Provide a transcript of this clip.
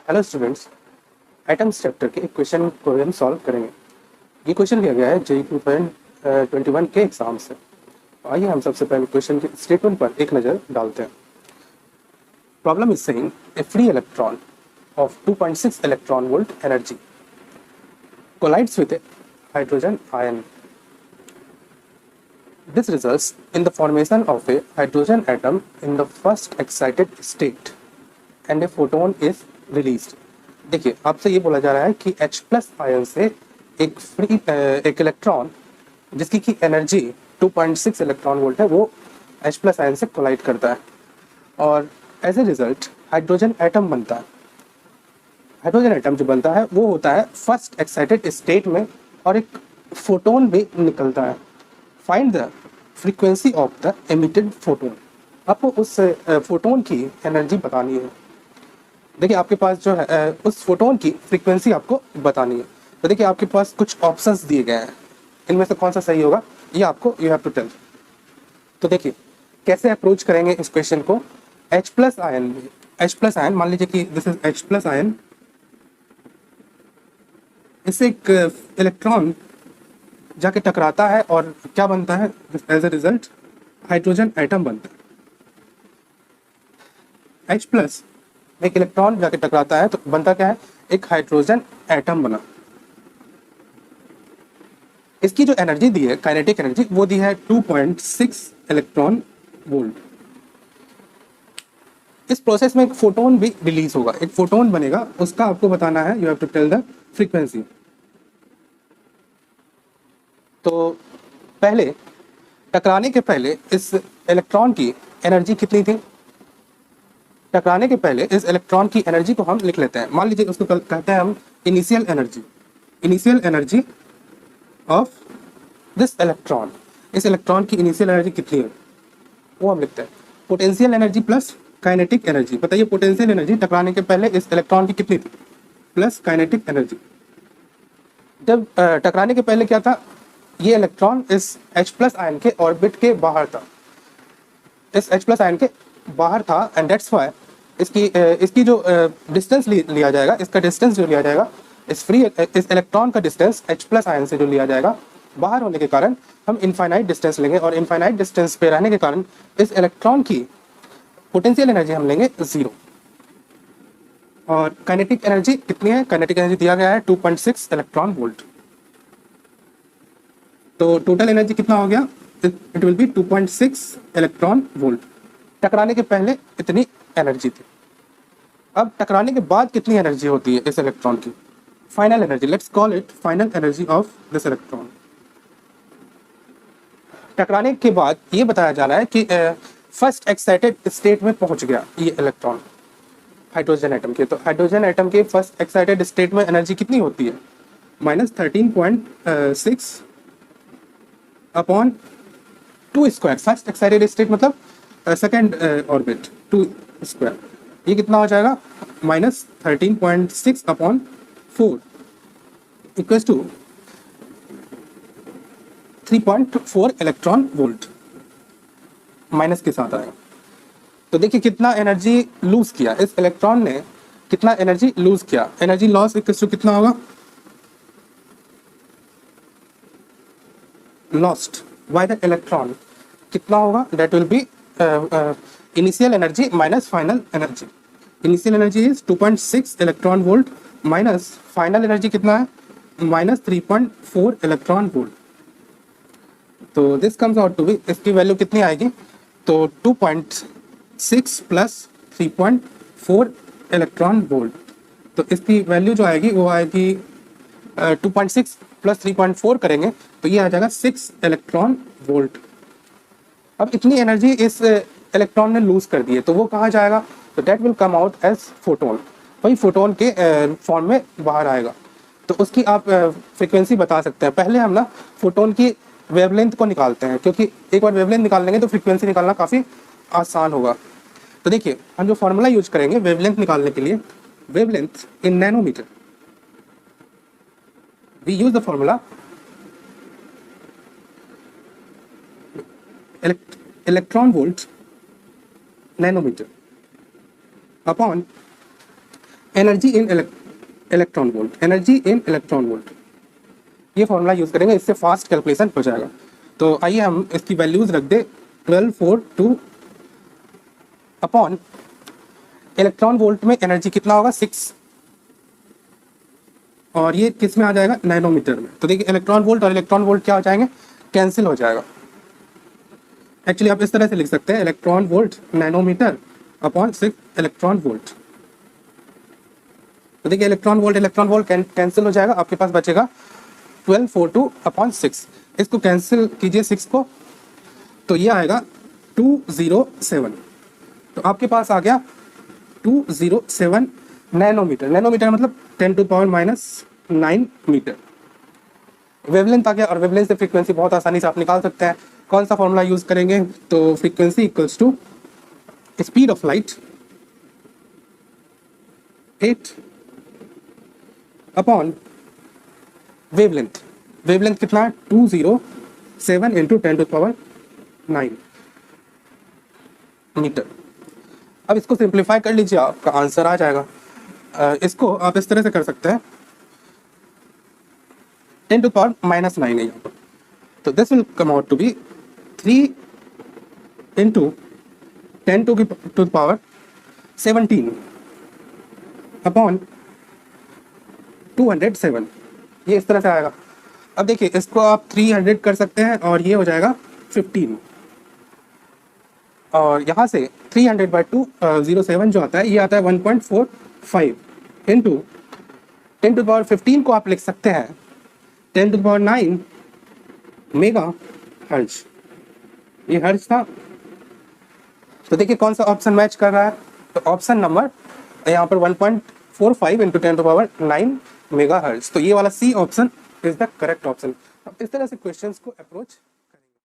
Hello students, atoms chapter के एक question को हम सॉल्व करेंगे। ये क्वेश्चन लिया गया है जेईई 2021 के एग्जाम से। आइए हम सबसे पहले क्वेश्चन के स्टेटमेंट पर एक नज़र डालते हैं। Problem is saying A free electron of 2.6 electron volt energy collides with a hydrogen ion. This results in the formation of a hydrogen atom in the first excited state and a photon is released. देखिए, आपसे ये बोला जा रहा है कि H plus ion से एक इलेक्ट्रॉन जिसकी की एनर्जी 2.6 इलेक्ट्रॉन वोल्ट है, वो H प्लस आयन से कोलाइड करता है और as a result hydrogen atom बनता है। हाइड्रोजन एटम जो बनता है वो होता है फर्स्ट एक्साइटेड स्टेट में और एक फोटोन भी निकलता है। Find the frequency of the emitted photon. आपको उस फोटोन की एनर्जी बतानी है। देखिए, आपके पास जो है उस फोटोन की फ्रीक्वेंसी आपको बतानी है। तो देखिए, आपके पास कुछ ऑप्शंस दिए गए हैं, इनमें से कौन सा सही होगा ये आपको यू हैव टू टेल। तो देखिए कैसे अप्रोच करेंगे इस क्वेश्चन को। H प्लस आयन मान लीजिए कि this is H plus ion. इससे एक इलेक्ट्रॉन जाके टकराता है और क्या बनता है, as a result hydrogen atom बनता है। H प्लस में एक इलेक्ट्रॉन जाके टकराता है तो बनता क्या है, एक हाइड्रोजन एटम बना। इसकी जो एनर्जी दी है, काइनेटिक एनर्जी, वो दी है 2.6 इलेक्ट्रॉन वोल्ट। इस प्रोसेस में एक फोटोन भी रिलीज होगा, एक फोटोन बनेगा, उसका आपको बताना है। You have to tell the frequency. तो पहले टकराने के पहले इस इलेक्ट्रॉन की एनर्जी कितनी थी। टकराने के पहले इस इलेक्ट्रॉन की एनर्जी को हम लिख लेते हैं। मान लीजिए उसको कहते हैं हम initial energy of this electron. इस इलेक्ट्रॉन की इनिशियल एनर्जी कितनी है वो हम लिखते हैं। Potential energy plus kinetic energy. बताइए, पोटेंशियल एनर्जी टकराने के पहले इस इलेक्ट्रॉन की कितनी थी, प्लस काइनेटिक एनर्जी। जब टकराने के पहले क्या था, ये इलेक्ट्रॉन इस H प्लस आयन के ऑर्बिट के बाहर था, इस H प्लस आयन के बाहर था, एंड दैट्स व्हाई इसकी जो डिस्टेंस लिया जाएगा, इसका डिस्टेंस जो लिया जाएगा, इस इलेक्ट्रॉन का डिस्टेंस H प्लस आयन से जो लिया जाएगा, बाहर होने के कारण हम इनफाइनाइट डिस्टेंस लेंगे और इनफाइनाइट डिस्टेंस पे रहने के कारण इस इलेक्ट्रॉन की पोटेंशियल एनर्जी हम लेंगे 0। और काइनेटिक एनर्जी कितनी है, काइनेटिक एनर्जी दिया गया है 2.6 इलेक्ट्रॉन वोल्ट। तो टोटल एनर्जी कितना हो गया, it will be 2.6 electron volt. टकराने के पहले इतनी एनर्जी थी। अब टकराने के बाद कितनी एनर्जी होती है इस इलेक्ट्रॉन की, final energy. Let's call it final energy of this electron. टकराने के बाद ये बताया जा रहा है कि फर्स्ट एक्साइटेड स्टेट में पहुंच गया ये इलेक्ट्रॉन हाइड्रोजन एटम के। तो हाइड्रोजन एटम के फर्स्ट एक्साइटेड स्टेट में एनर्जी कितनी होती है, -13.6 upon 2 square. First excited state मतलब सेकेंड ऑर्बिट 2 स्क्वायर। ये कितना हो जाएगा, -13.6 upon 4 equals to 3.4 electron volt. Minus के साथ आएगा। तो देखिए कितना एनर्जी लूज किया इस इलेक्ट्रॉन ने, कितना एनर्जी लूज किया। एनर्जी लॉस इक्वल्स टू कितना होगा, लॉस्ट बाय द इलेक्ट्रॉन कितना होगा, that will be initial energy minus final energy. Initial energy is 2.6 electron volt minus final energy कितना है, -3.4 इलेक्ट्रॉन वोल्ट। तो this comes out to be, इसकी value कितनी आएगी, तो 2.6 प्लस 3.4 इलेक्ट्रॉन वोल्ट। तो इसकी वैल्यू जो आएगी वो आएगी 2.6 प्लस 3.4 करेंगे तो ये आ जाएगा 6 इलेक्ट्रॉन वोल्ट। अब इतनी एनर्जी इस इलेक्ट्रॉन ने लूज कर दी है तो वो कहाँ जाएगा, तो that will come out as photon. वही फोटोन के फॉर्म में बाहर आएगा। तो उसकी आप फ्रीक्वेंसी बता सकते हैं। पहले हम ना फोटोन की वेवलेंथ को निकालते हैं, क्योंकि एक बार वेवलेंथ निकाल लेंगे तो फ्रीक्वेंसी निकालना काफ़ी आसान होगा। तो देखिए हम जो फॉर्मूला यूज करेंगे वेवलेंथ निकालने के लिए, wavelength in nanometre, we use the formula electron volt nanometre upon energy in electron volt, energy in electron volt, ये फॉर्मूला यूज करेंगे, इससे फास्ट कैलकुलेशन हो जाएगा। तो आइए हम इसकी वैल्यूज रख दे 1242 अपॉन इलेक्ट्रॉन वोल्ट में एनर्जी कितना होगा 6, और ये किस में आ जाएगा नैनोमीटर में। तो देखिए इलेक्ट्रॉन वोल्ट और इलेक्ट्रॉन वोल्ट क्या हो जाएंगे, कैंसिल हो जाएगा। एक्चुअली आप इस तरह से लिख सकते हैं electron volt nanometre upon 6 electron volt. तो देखिए इलेक्ट्रॉन वोल्ट कैंसिल हो जाएगा, आपके पास बचेगा 1242 अपॉन 6। इसको कैंसिल कीजिए 6 को, तो ये आएगा 207। तो आपके पास आ गया 207 नैनोमीटर। नैनोमीटर मतलब 10⁻⁻9 मीटर। वेवलेंथ आ गया, और वेवलेंथ से फ्रीक्वेंसी बहुत आसानी से आप निकाल सकते हैं। कौन सा फॉर्मूला यूज करेंगे, तो frequency equals to speed of light 8 upon wavelength. Wavelength कितना है 207 इंटू 10⁻9 मीटर। अब इसको सिंप्लीफाई कर लीजिए, आपका आंसर आ जाएगा। इसको आप इस तरह से कर सकते हैं 10⁻⁻9 है यहाँ पर, तो this will come out to be 3 into 10⁻17 upon 207, ये इस तरह से आएगा। अब देखिए इसको आप 300 कर सकते हैं, और ये हो जाएगा 15, और यहाँ से 300/207 जो आता है, ये आता है 1.45 इंटू 10⁻15 को आप लिख सकते हैं 10⁹ मेगा हर्ट्ज, ये हर्ट्ज था। तो देखिए कौन सा ऑप्शन मैच कर रहा है, तो ऑप्शन नंबर यहाँ पर 1.45 इंटू 10⁻9 मेगा हर्ट्ज। तो ये वाला C option is the correct option. अब इस तरह से क्वेश्चंस को अप्रोच